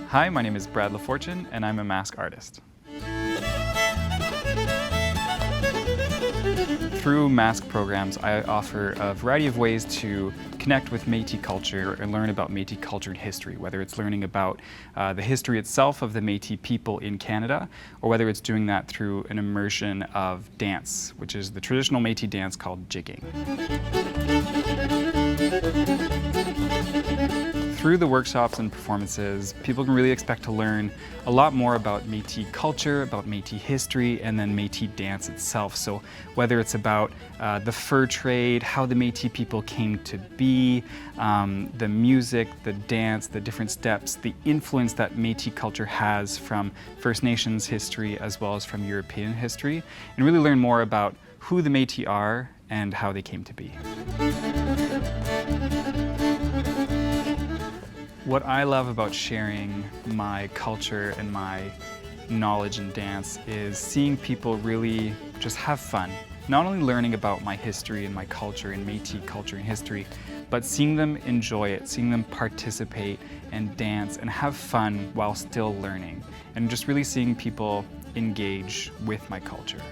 Hi, my name is Brad Lafortune, and I'm a mask artist. Through mask programs, I offer a variety of ways to connect with Métis culture and learn about Métis culture and history, whether it's learning about the history itself of the Métis people in Canada, or whether it's doing that through an immersion of dance, which is the traditional Métis dance called jigging. Through the workshops and performances, people can really expect to learn a lot more about Métis culture, about Métis history, and then Métis dance itself. So whether it's about the fur trade, how the Métis people came to be, the music, the dance, the different steps, the influence that Métis culture has from First Nations history as well as from European history, and really learn more about who the Métis are and how they came to be. What I love about sharing my culture and my knowledge in dance is seeing people really just have fun. Not only learning about my history and my culture and Métis culture and history, but seeing them enjoy it, seeing them participate and dance and have fun while still learning, and just really seeing people engage with my culture.